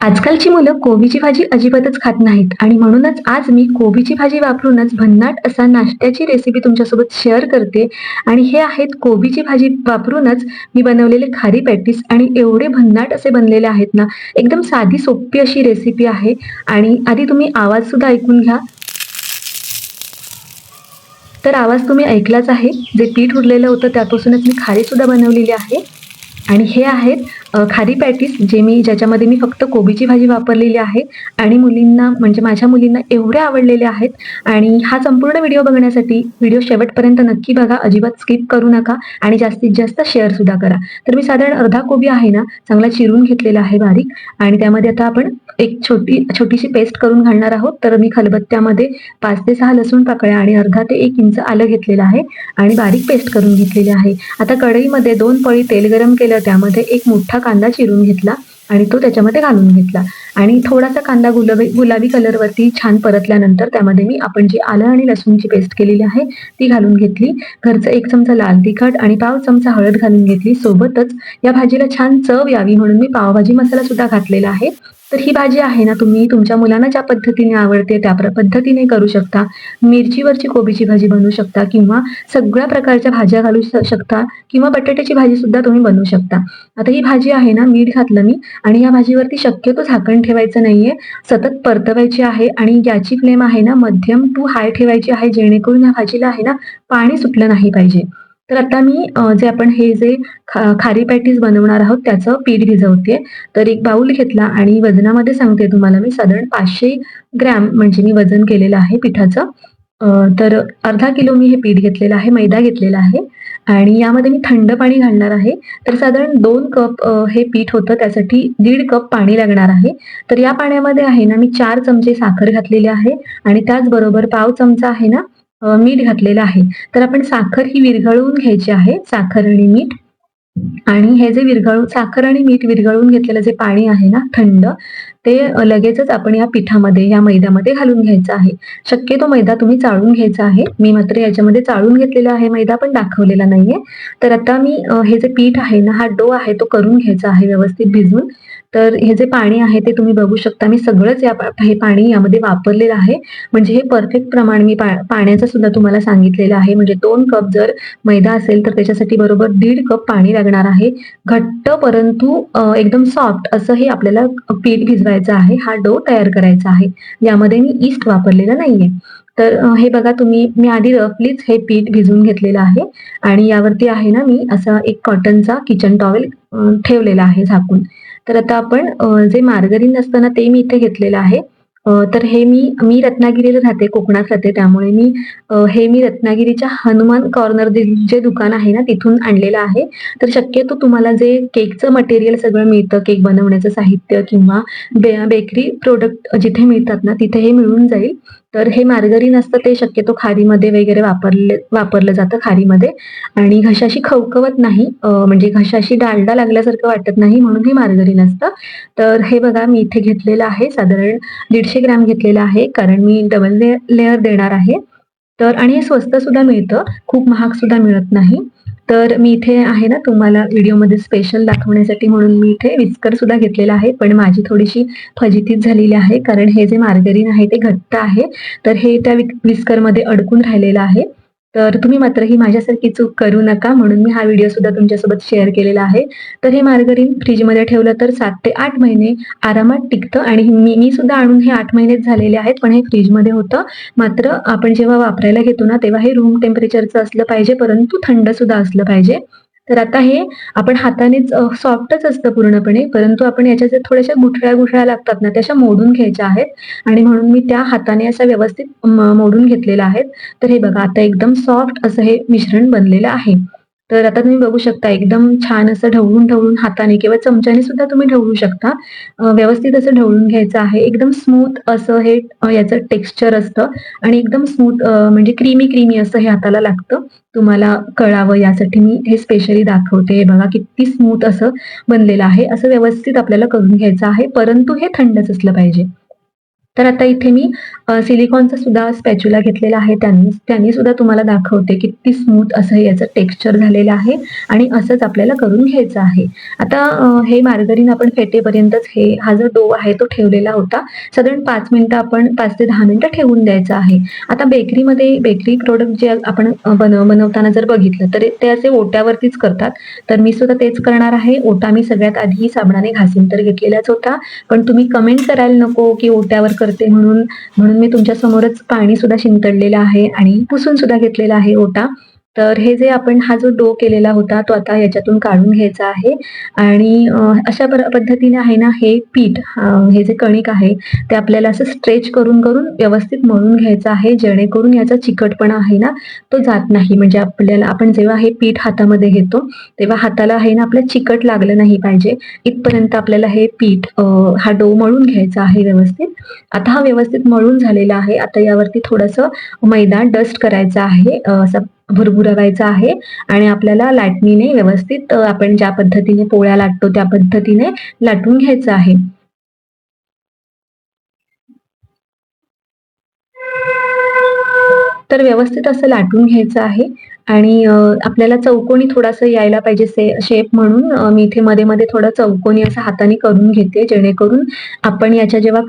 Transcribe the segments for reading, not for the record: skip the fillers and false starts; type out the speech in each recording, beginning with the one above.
आजकालची मुलं कोबीची भाजी अजिबातच खात नाहीत आणि म्हणूनच आज मी कोबीची भाजी वापरूनच भन्नाट असा नाश्त्याची रेसिपी तुमच्यासोबत शेअर करते. आणि हे आहेत कोबीची भाजी वापरूनच मी बनवलेले खारी पॅटीस आणि एवढे भन्नाट असे बनलेले आहेत ना, एकदम साधी सोपी अशी रेसिपी आहे. आणि आधी तुम्ही आवाज सुद्धा ऐकून घ्या. तर आवाज तुम्ही ऐकलाच आहे. जे पीठ उरलेलं होतं त्यापासूनच मी खारी सुद्धा बनवलेली आहे. आणि हे आहेत खारी पॅटीस ज्याच्यामध्ये मी फक्त कोबीची भाजी वापरलेली आहे. आणि मुलींना म्हणजे माझ्या मुलींना एवढे आवडलेले आहेत. आणि हा संपूर्ण व्हिडिओ बघण्यासाठी व्हिडिओ शेवटपर्यंत नक्की बघा, अजिबात स्किप करू नका आणि जास्तीत जास्त शेअर सुद्धा करा. तर मी साधारण अर्धा कोबी आहे ना, चांगला चिरून घेतलेला आहे बारीक. आणि त्यामध्ये आता आपण एक छोटीशी पेस्ट करून घालणार आहोत. तर मी खलबत्त्यामध्ये 5 ते 6 लसूण पाकळ्या आणि अर्धा ते 1 इंच आलं घेतलेलं आहे आणि बारीक पेस्ट करून घेतलेली आहे. आता कढईमध्ये 2 पळी तेल गरम केलं, त्यामध्ये एक मोठा कांदा चिरून घेतला आणि तो त्याच्यामध्ये घालून घेतला. आणि थोडासा कांदा गुलाबी कलरवरती छान परतल्यानंतर त्यामध्ये मी आपण जी आलं आणि लसूणची पेस्ट केलेली आहे ती घालून घेतली. घरचं 1 चमचा लाल तिखट आणि पाव चमचा हळद घालून घेतली. सोबतच या भाजीला छान चव यावी म्हणून मी पावभाजी मसाला सुद्धा घातलेला आहे. तर ही भाजी आहे ना, तुम्ही तुमच्या मुलांना ज्या पद्धतीने आवडते त्या पद्धतीने करू शकता. मिरचीवरची कोबीची भाजी बनवू शकता किंवा सगळ्या प्रकारच्या भाज्या घालू शकता किंवा बटाट्याची भाजी सुद्धा तुम्ही बनवू शकता. आता ही भाजी आहे ना, मीठ घातलं मी आणि या भाजीवरती शक्यतो झाकण ठेवायचं नाहीये. सतत परतवायची आहे आणि याची फ्लेम आहे ना, मध्यम टू हाय ठेवायची आहे, जेणेकरून या भाजीला आहे ना, पाणी सुटलं नाही पाहिजे. तर आता मी जे आपण हे जे खारी पॅटीस बनवणार आहोत त्याचं पीठ भिजवते. तर एक बाउल घेतला आणि वजनामध्ये सांगते तुम्हाला मी, साधारण 500 ग्रॅम म्हणजे मी वजन केलेलं आहे पिठाचं. तर अर्धा किलो मी हे पीठ घेतलेलं आहे, मैदा घेतलेला आहे आणि यामध्ये मी थंड पाणी घालणार आहे. तर साधारण 2 कप हे पीठ होतं, त्यासाठी 1.5 कप पाणी लागणार आहे. तर या पाण्यामध्ये आहे ना, मी 4 चमचे साखर घातलेली आहे आणि त्याचबरोबर पाव चमचा आहे ना, मीठ घातलेलं आहे. तर आपण साखर ही विरघळवून घ्यायची आहे, साखर आणि मीठ. आणि हे जे साखर आणि मीठ विरघळवून घेतलेलं जे पाणी आहे ना थंड, ते लगेचच आपण या पिठामध्ये, या मैद्यामध्ये घालून घ्यायचं आहे. शक्यतो मैदा तुम्ही चाळून घ्यायचा आहे. मी मात्र याच्यामध्ये चाळून घेतलेला आहे मैदा, पण दाखवलेला नाहीये. तर आता मी हे जे पीठ आहे ना, हा डो आहे तो करून घ्यायचा आहे व्यवस्थित भिजवून. तर हे जे पाणी आहे ते तुम्ही बघू शकता, मी सगळंच हे पाणी यामध्ये वापरलेलं आहे. म्हणजे हे परफेक्ट प्रमाण मी पाण्याचं सुद्धा तुम्हाला सांगितलेलं आहे. म्हणजे 2 कप जर मैदा असेल तर त्याच्यासाठी बरोबर 1.5 कप पाणी लागणार आहे. घट्ट परंतु एकदम सॉफ्ट असं हे आपल्याला पीठ भिजवायचं आहे. हा डो तयार करायचा आहे. यामध्ये मी ईस्ट वापरलेलं नाहीये. तर हे बघा तुम्ही, मी आधी रफलीच हे पीठ भिजवून घेतलेलं आहे आणि यावरती आहे ना, मी असा एक कॉटनचा किचन टॉवेल ठेवलेला आहे झाकून. तर आता आपण जे मार्गरीन असतं ना, ते मी इथे घेतलेलं आहे. तर हे मी रत्नागिरीला राहते, कोकणात राहते. त्यामुळे हे मी रत्नागिरीच्या हनुमान कॉर्नर जे दुकान आहे ना, तिथून आणलेलं आहे. तर शक्यतो तुम्हाला जे केकचं मटेरियल सगळं मिळतं, केक बनवण्याचं साहित्य किंवा बेकरी प्रोडक्ट जिथे मिळतात ना, तिथे हे मिळून जाईल. तर हे मार्गरीन असतं ते शक्यतो खारीमध्ये वगैरे वापरलं जातं खारीमध्ये. आणि घशाशी खवखवत नाही, म्हणजे घशाशी डालडा लागल्यासारखं वाटत नाही, म्हणून हे मार्गरीन असतं. तर हे बघा मी इथे घेतलेलं आहे, साधारण 150 ग्रॅम घेतलेलं आहे, कारण मी डबल लेयर देणार आहे. तर आणि हे स्वस्त सुद्धा मिळतं, खूप महाग सुद्धा मिळत नाही. तर मी इथे आहे ना, तुम्हाला व्हिडिओमध्ये स्पेशल दाखवण्यासाठी म्हणून मी इथे विस्कर सुद्धा घेतलेला आहे, पण माझी थोडीशी फजितीच झालेली आहे, कारण हे जे मार्गरीन आहे ते घट्ट आहे. तर हे त्या विस्करमध्ये अडकून राहिलेलं आहे. तर तुम्ही मात्र ही माझ्यासारखी चूक करू नका, म्हणून मी हा व्हिडिओ सुद्धा तुमच्यासोबत शेअर केलेला आहे. तर हे मार्गरीन फ्रीजमध्ये ठेवलं तर 7 ते 8 महिने आरामात टिकतं आणि मी सुद्धा आणून हे 8 महिनेच झालेले आहेत, पण हे फ्रीजमध्ये होतं. मात्र आपण जेव्हा वापरायला घेतो ना, तेव्हा हे रूम टेम्परेचरचं असलं पाहिजे, परंतु थंड सुद्धा असलं पाहिजे. तर आता हे आपण हातानेच सॉफ्टच असतं पूर्णपणे, परंतु आपण याच्या ज्या थोड्याशा गुठळ्या लागतात ना, त्याच्या मोडून घ्यायच्या आहेत आणि म्हणून मी त्या हाताने असं व्यवस्थित मोडून घेतलेल्या आहेत. तर हे बघा, आता एकदम सॉफ्ट असं हे मिश्रण बनलेलं आहे. तर आता तुम्ही बघू शकता, एकदम छान असं ढवळून हाताने किंवा चमच्याने सुद्धा तुम्ही ढवळू शकता. व्यवस्थित असं ढवळून घ्यायचं आहे. एकदम स्मूथ असं हे याचं टेक्स्चर असतं आणि एकदम स्मूथ, म्हणजे क्रीमी असं हे हाताला लागतं. तुम्हाला कळावं यासाठी मी हे स्पेशली दाखवते. हे बघा किती स्मूथ असं बनलेलं आहे. असं व्यवस्थित आपल्याला करून घ्यायचं आहे, परंतु हे थंडच असलं पाहिजे. तर आता इथे मी सिलिकॉनचा सुद्धा स्पॅच्युला घेतलेला आहे. त्यांनी सुद्धा तुम्हाला दाखवते किती स्मूथ असं याचं टेक्स्चर झालेलं आहे आणि असंच आपल्याला करून घ्यायचं आहे. आता हे मार्गरीन आपण फेटेपर्यंतच हा जो डो आहे तो ठेवलेला होता. साधारण 5 मिनिटं आपण 5 ते 10 मिनिटं ठेवून द्यायचं आहे. आता बेकरी प्रॉडक्ट जे आपण बनवताना जर बघितलं तर ते असे ओट्यावरतीच करतात. तर मी सुद्धा तेच करणार आहे. ओटा मी सगळ्यात आधी साबणाने घासून तर घेतलेलाच होता. पण तुम्ही कमेंट करायला नको की ओट्यावर करते म्हणून मी तुमच्या समोरच पाणी सुद्धा शिंतडलेलं आहे आणि पुसून सुद्धा घेतलेला आहे ओटा. तर हे जे आपण हा जो डो केलेला होता तो आता याच्यातून काढून घ्यायचा आहे आणि अशा पद्धतीने आहे ना हे पीठ हे जे कणिक आहे ते आपल्याला असं स्ट्रेच करून करून व्यवस्थित मळून घ्यायचं आहे, जेणेकरून याचा चिकटपणा आहे ना तो जात नाही. म्हणजे आपण जेव्हा हे पीठ हातामध्ये घेतो तेव्हा हाताला आहे ना आपल्या चिकट लागलं नाही पाहिजे, इथपर्यंत आपल्याला हे पीठ हा डो मळून घ्यायचा आहे व्यवस्थित. आता हा व्यवस्थित मळून झालेला आहे. आता यावरती थोडंसं मैदा डस्ट करायचा आहे, असं भुरभुरवायचा आहे आणि आपल्याला लाटणीने व्यवस्थित आपण ज्या पद्धतीने पोळ्या लाटतो त्या पद्धतीने लाटून घ्यायचं आहे. तर व्यवस्थित असं लाटून घ्यायचं आहे आणि आपल्याला चौकोनी थोडासा यायला पाहिजे शेप म्हणून मी इथे मध्ये-मध्ये थोडं चौकोनी असं हाताने करून घेते, जेणेकरून आपण याच्या जेव्हा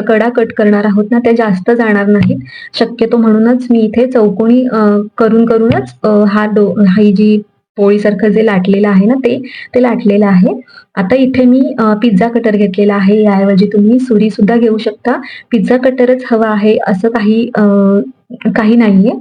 कडा कट करणार आहोत ना, त्या जास्त जाणार नाहीत. शक्यतो म्हणूनच मी इथे चौकोनी करूनच ही जी पोळीसारखं जे लाटलेलं आहे ना, ते लाटलेलं आहे. आता इथे मी पिझ्झा कटर घेतलेला आहे. याऐवजी तुम्ही सुरी सुद्धा घेऊ शकता. पिझ्झा कटरच हवा आहे असं काही नाहीये.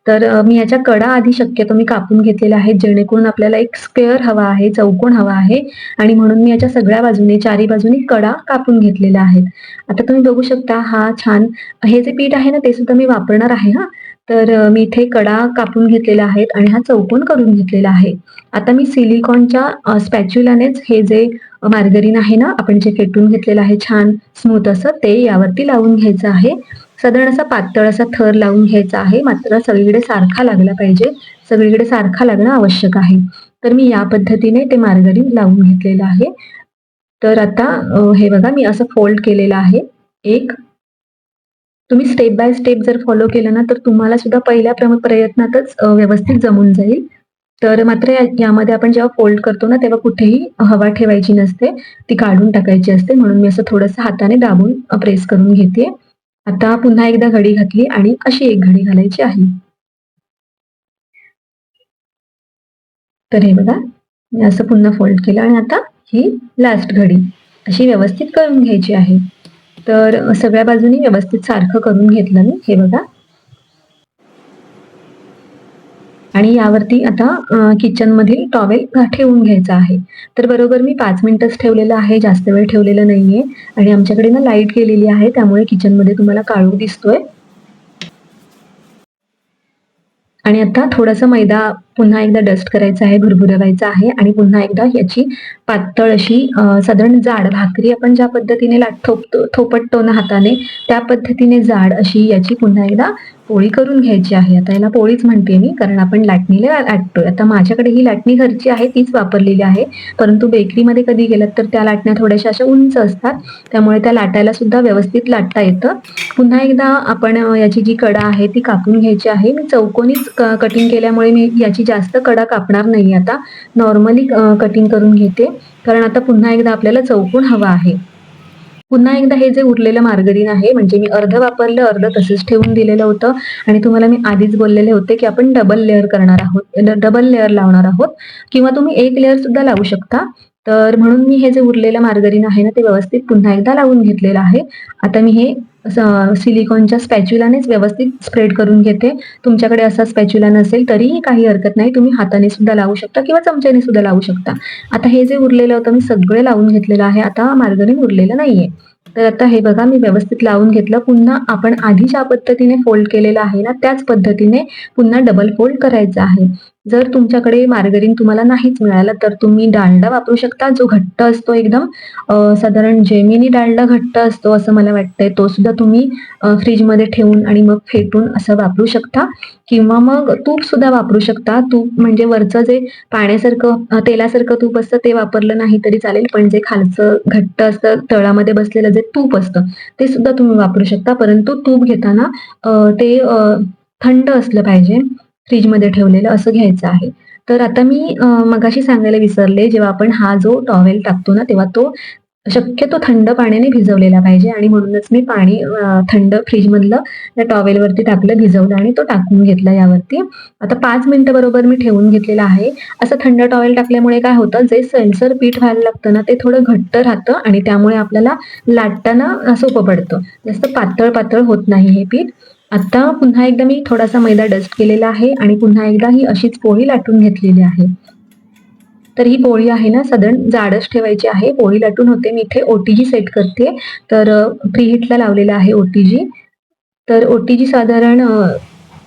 तर मी याच्या कडा आधी शक्यतो मी कापून घेतलेल्या आहेत, जेणेकरून आपल्याला एक स्क्वेअर हवा आहे, चौकोन हवा आहे आणि म्हणून मी याच्या सगळ्या बाजूने, चारी बाजूनी कडा कापून घेतलेल्या आहेत. आता तुम्ही बघू शकता हा छान हे जे पीठ आहे ना, ते सुद्धा मी वापरणार आहे हां. तर मी इथे कडा कापून घेतलेल्या आहेत आणि हा चौकोन करून घेतलेला आहे. आता मी सिलिकॉनच्या स्पॅच्युलानेच हे जे मार्गरीन आहे ना, आपण जे फेटून घेतलेलं आहे छान स्मूथ असं, ते यावरती लावून घ्यायचं आहे. साधारण असा पातळ असा थर लावून घ्यायचा आहे, मात्र सगळीकडे सारखा लागला पाहिजे. सगळीकडे सारखा लागणं आवश्यक आहे. तर मी या पद्धतीने ते मार्गरीन लावून घेतलेलं आहे. तर आता हे बघा मी असं फोल्ड केलेलं आहे. एक तुम्ही स्टेप बाय स्टेप जर फॉलो केलं ना, तर तुम्हाला सुद्धा पहिल्या प्रयत्नातच व्यवस्थित जमून जाईल. तर मात्र यामध्ये आपण जेव्हा फोल्ड करतो ना, तेव्हा कुठेही हवा ठेवायची नसते. ती काढून टाकायची असते. म्हणून मी असं थोडंसं हाताने दाबून प्रेस करून घेते. आता पुन्हा एकदा घडी घातली आणि अशी एक घडी घालायची आहे. तर हे बघा, मी असं पुन्हा फोल्ड केलं आणि आता ही लास्ट घडी अशी व्यवस्थित करून घ्यायची आहे. तर सगळ्या बाजूनी व्यवस्थित सारखं करून घेतलं मी. हे बघा. आणि यावरती आता किचनमधील टॉवेल ठेवून घ्यायचा आहे. तर बरोबर मी 5 मिनिटंच ठेवलेलं आहे, जास्त वेळ ठेवलेलं नाहीये आणि आमच्याकडे ना लाईट गेलेली आहे, त्यामुळे किचनमध्ये तुम्हाला काळोख दिसतोय. आणि आता थोडासा मैदा पुन्हा एकदा डस्ट करायचा आहे, भुरभुरवायचा आहे आणि पुन्हा एकदा याची पातळ अशी साधारण जाड भाकरी आपण ज्या पद्धतीने थोपटतो ना हाताने, त्या पद्धतीने जाड अशी याची पुन्हा एकदा पोळी करून घ्यायची आहे. आता याला पोळीच म्हणते मी, कारण आपण लाटणीला लाटतोय. आता माझ्याकडे ही लाटणी घरची आहे, तीच वापरलेली आहे. परंतु बेकरीमध्ये कधी गेलात तर त्या लाटण्या थोड्याशा अशा उंच असतात, त्यामुळे त्या लाटायला सुद्धा व्यवस्थित लाटता येतं. पुन्हा एकदा आपण याची जी कडा आहे ती कापून घ्यायची आहे. मी चौकोनीच कटिंग केल्यामुळे मी याची जास्त कडा कापणार नाही आता. नॉर्मली कटिंग करून घेते, कारण आता पुन्हा एकदा आपल्याला चौकोन हवा आहे. पुन्हा एकदा हे जे उरलेलं मार्गरीन आहे, म्हणजे मी अर्धं वापरलं, अर्धं तसंच ठेवून दिलेलं होतं आणि तुम्हाला मी आधीच बोललेले होते, की आपण डबल लेयर करणार आहोत, डबल लेयर लावणार आहोत किंवा तुम्ही एक लेयर सुद्धा लावू शकता. तर म्हणून मी हे जे उरलेलं मार्गरीन आहे ना, ते व्यवस्थित पुन्हा एकदा लावून घेतलेलं आहे. आता मी हे सिलिकॉनच्या स्पॅच्युलानेच व्यवस्थित स्प्रेड करून घेते. तुमच्याकडे असा स्पॅच्युला नसेल तरीही काही हरकत नाही. तुम्ही हाताने सुद्धा लावू शकता किंवा चमच्याने सुद्धा लावू शकता. आता हे जे उरलेलं होतं मी सगळे लावून घेतलेलं आहे. आता मार्गरीन उरलेलं नाहीये. तर आता हे बघा मी व्यवस्थित लावून घेतलं. पुन्हा आपण आधी ज्या पद्धतीने फोल्ड केलेलं आहे ना, त्याच पद्धतीने पुन्हा डबल फोल्ड करायचं आहे. जर तुमच्याकडे मार्गरीन तुम्हाला नाहीच मिळालं तर तुम्ही डालडा वापरू शकता, जो घट्ट असतो एकदम. साधारण जेमिनी डालडा घट्ट असतो असं मला वाटतंय. तो सुद्धा तुम्ही फ्रीजमध्ये ठेवून आणि मग फेटून असं वापरू शकता. किंवा मग तूप सुद्धा वापरू शकता. तूप म्हणजे वरचं जे पाण्यासारखं तेलासारखं तूप असतं ते वापरलं नाही तरी चालेल, पण जे खालचं घट्ट असतं तळामध्ये बसलेलं जे तूप असतं ते सुद्धा तुम्ही वापरू शकता. परंतु तूप घेताना ते थंड असलं पाहिजे, फ्रीजमध्ये ठेवलेलं असं घ्यायचं आहे. तर आता मी मगाशी सांगायला विसरले, जेव्हा आपण हा जो टॉवेल टाकतो ना, तेव्हा तो शक्यतो थंड पाण्याने भिजवलेला पाहिजे आणि म्हणूनच मी पाणी थंड फ्रीजमधलं त्या टॉवेलवरती टाकलं, भिजवलं आणि तो टाकून घेतला यावरती. आता 5 मिनिटं बरोबर मी ठेवून घेतलेलं आहे. असं थंड टॉवेल टाकल्यामुळे काय होतं, जे सैलसर पीठ व्हायला लागतं ना, ते थोडं घट्ट राहतं आणि त्यामुळे आपल्याला लाटताना सोपं पडतं. जास्त पातळ पातळ होत नाही हे पीठ. आता पुन्हा एकदा मी थोडासा मैदा डस्ट केलेला आहे आणि पुन्हा एकदा ही अशीच पोळी लाटून घेतलेली आहे. तर ही पोळी आहे ना साधारण जाडच ठेवायची आहे. पोळी लाटून होते. मी इथे ओटीजी सेट करते. तर प्रीहीटला लावलेला आहे ओटीजी. तर ओटीजी साधारण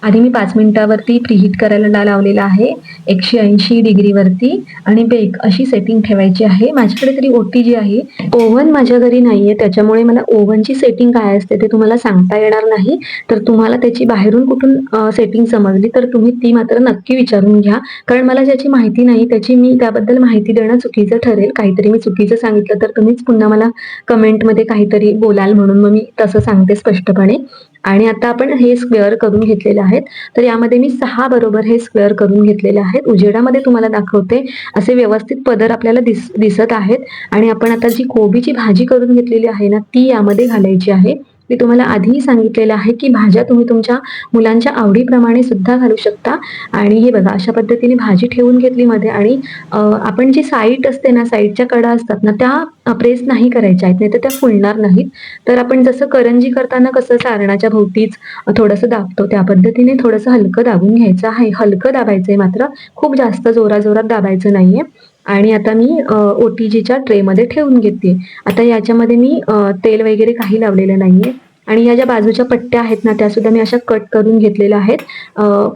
आधी मी 5 मिनिटावरती प्रीहीट करायला लावलेला आहे 180 डिग्रीवरती आणि बेक अशी सेटिंग ठेवायची आहे. माझ्याकडे तरी ओटीजी आहे. ओव्हन माझ्या घरी नाहीये, त्याच्यामुळे मला ओव्हनची सेटिंग काय असते ते तुम्हाला सांगता येणार नाही. तर तुम्हाला त्याची बाहेरून कुठून सेटिंग समजली तर तुम्ही ती मात्र नक्की विचारून घ्या. कारण मला ज्याची माहिती नाही त्याची मी त्याबद्दल माहिती देणं चुकीचं ठरेल. काहीतरी मी चुकीचं सांगितलं तर तुम्हीच पुन्हा मला कमेंटमध्ये काहीतरी बोलाल, म्हणून मग मी तसं सांगते स्पष्टपणे. आणि आता आपण हे स्क्वेअर करून घेतलेले आहेत. तर यामध्ये मी 6 बरोबर हे स्क्वेअर करून घेतलेले आहेत. उजेडामध्ये तुम्हाला दाखवते. असे व्यवस्थित पदर आपल्याला दिसत आहेत. आणि आपण आता जी कोबीची भाजी करून घेतलेली आहे ना, ती यामध्ये घालायची आहे. मी तुम्हाला आधीही सांगितलेलं आहे की भाज्या तुम्ही तुमच्या मुलांच्या आवडीप्रमाणे सुद्धा घालू शकता. आणि हे बघा अशा पद्धतीने भाजी ठेवून घेतली मध्ये. आणि आपण जी साईड असते ना, साईडच्या कडा असतात ना, त्या प्रेस नाही करायच्या आहेत, नाही तर त्या फुलणार नाहीत. तर आपण जसं करंजी करताना कसं सारणाच्या भोवतीच थोडंसं दाबतो, त्या पद्धतीने थोडंसं हलकं दाबून घ्यायचं आहे. हलकं दाबायचंय मात्र, खूप जास्त जोराजोरात दाबायचं नाहीये. आणि आता मी ओटीजीच्या ट्रेमध्ये ठेवून घेते. आता याच्यामध्ये मी तेल वगैरे काही लावलेलं नाहीये. आणि या ज्या बाजूच्या पट्ट्या आहेत ना, त्या सुद्धा मी अशा कट करून घेतलेल्या आहेत.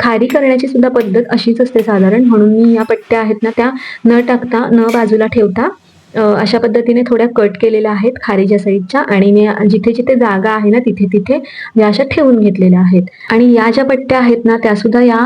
खारी करण्याची सुद्धा पद्धत अशीच असते साधारण, म्हणून मी या पट्ट्या आहेत ना त्या न टाकता, न बाजूला ठेवता अशा पद्धतीने थोड्या कट केलेल्या आहेत खारीच्या साईडच्या. आणि मी जिथे जिथे जागा आहे ना तिथे तिथे या अशा ठेवून घेतलेल्या आहेत. आणि या ज्या पट्ट्या आहेत ना त्या सुद्धा या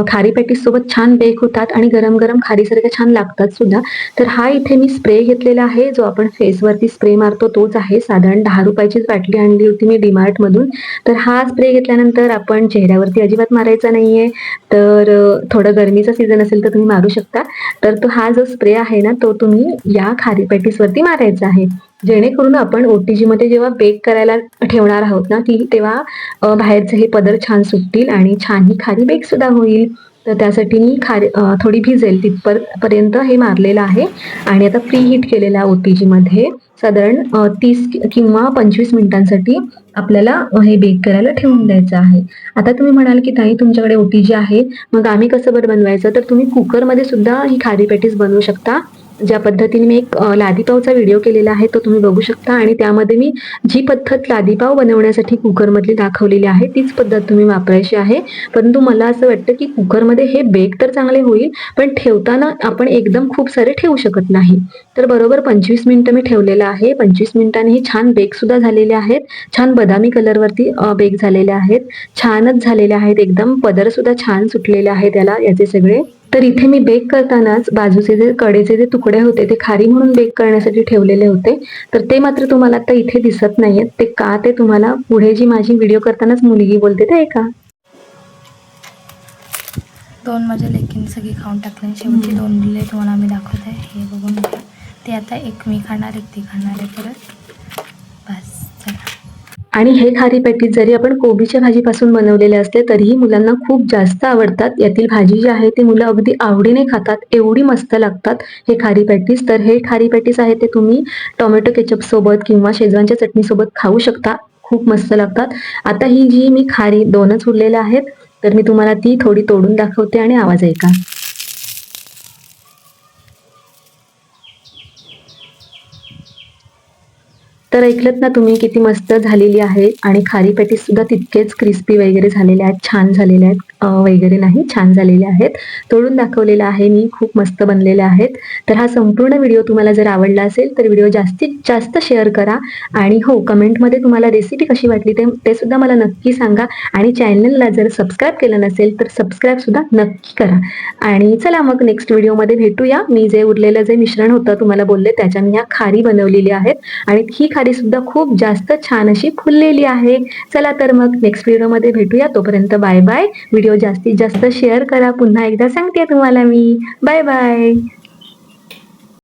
खारी पॅटीस सोबत छान बेक होतात आणि गरम गरम खारीसारख्या छान लागतात सुद्धा. तर हा इथे मी स्प्रे घेतलेला आहे, जो आपण फेसवरती स्प्रे मारतो तोच आहे. साधारण 10 रुपयाचीच बाटली आणली होती मी डीमार्ट मधून. तर हा स्प्रे घेतल्यानंतर आपण चेहऱ्यावरती अजिबात मारायचा नाहीये. तर थोडं गरमीचा सीझन असेल तर तुम्ही मारू शकता. तर तो हा जो स्प्रे आहे ना तो तुम्ही या खारी पॅटीसवरती मारायचा आहे, जेणेकरून आपण ओटीजी मध्ये जेव्हा बेक करायला ठेवणार आहोत ना तेव्हा बाहेरचे हे पदर छान सुटतील आणि छान ही खारी बेक सुद्धा होईल. तर त्यासाठी मी थोडी भिजेल तिथपर्यंत हे मारलेलं आहे. आणि आता प्री हीट केलेल्या ओटीजी मध्ये साधारण 30 किंवा 25 मिनिटांसाठी आपल्याला हे बेक करायला ठेवून द्यायचं आहे. आता तुम्ही म्हणाल की ताई तुमच्याकडे ओटीजी आहे, मग आम्ही कसं बरं बनवायचं? तर तुम्ही कुकरमध्ये सुद्धा ही खारी पॅटीस बनवू शकता. ज्या पद्धतीने मी एक लादीपावचा व्हिडिओ केलेला आहे तो तुम्ही बघू शकता. आणि त्यामध्ये मी जी पद्धत लादीपाव बनवण्यासाठी कुकरमधली दाखवलेली आहे तीच पद्धत तुम्ही वापरायची आहे. परंतु मला असं वाटतं की कुकरमध्ये हे बेक तर चांगले होईल, पण ठेवताना आपण एकदम खूप सारे ठेवू शकत नाही. तर बरोबर 25 मिनिटं मी ठेवलेलं आहे. 25 मिनिटांनी हे छान बेक सुद्धा झालेले आहेत. छान बदामी कलरवरती बेक झालेले आहेत. छानच झालेले आहेत एकदम. पदर सुद्धा छान सुटलेले आहेत त्याला याचे सगळे. तर इथे मी बेक करतानाच बाजूचे जे कडेचे जे तुकडे होते ते खारी म्हणून बेक करण्यासाठी ठेवलेले होते. तर ते मात्र तुम्हाला आता इथे दिसत नाहीयेत. ते का ते तुम्हाला पुढे जी माझी व्हिडिओ करतानाच मुलगी बोलते ते ऐका. 2 माझ्या लेकींनी सगळी खाऊन टाकले. शेवटचे 2 दिले तुम्हाला आम्ही दाखवत आहे. हे बघून घ्या. ते आता एक मी खाणार, एक ती खाणार आहे परत. बस चला. आणि हे खारी पॅटीस जरी आपण कोबीच्या भाजीपासून बनवलेले असले तरीही मुलांना खूप जास्त आवडतात. यातील भाजी जी आहे ती मुलं अगदी आवडीने खातात, एवढी मस्त लागतात हे खारी पॅटीस. तर हे खारी पॅटीस आहे ते तुम्ही टोमॅटो केचप सोबत किंवा शेजवानच्या चटणी सोबत खाऊ शकता. खूप मस्त लागतात. आता ही जी मी खारी 2च उरलेल्या आहेत, तर मी तुम्हाला ती थोडी तोडून दाखवते आणि आवाज ऐका. तर ऐकलत ना तुम्ही किती मस्त झालेली आहे आणि खारी पॅटीस सुद्धा तितकेच क्रिस्पी वगैरे झालेले आहेत, छान झालेले आहेत. वगैरे नाही, छान झालेले आहेत. तोडून दाखवलेलं आहे मी, खूप मस्त बनलेले आहेत. तर हा संपूर्ण व्हिडिओ तुम्हाला जर आवडला असेल तर व्हिडिओ जास्तीत जास्त शेअर करा आणि हो, कमेंटमध्ये तुम्हाला रेसिपी कशी वाटली ते सुद्धा मला नक्की सांगा आणि चॅनलला जर सबस्क्राईब केलं नसेल तर सबस्क्राईब सुद्धा नक्की करा. आणि चला मग नेक्स्ट व्हिडिओमध्ये भेटूया. मी जे उरलेलं जे मिश्रण होतं तुम्हाला बोलले त्याच्याने ह्या खारी बनवलेली आहेत आणि ही खारी सुद्धा खूप जास्त छान अशी फुललेली आहे. चला तर मग नेक्स्ट व्हिडिओमध्ये भेटूया. तोपर्यंत बाय बाय. व्हिडिओ जास्तीत जास्त शेअर करा. पुन्हा एकदा सांगते तुम्हाला मी. Bye bye.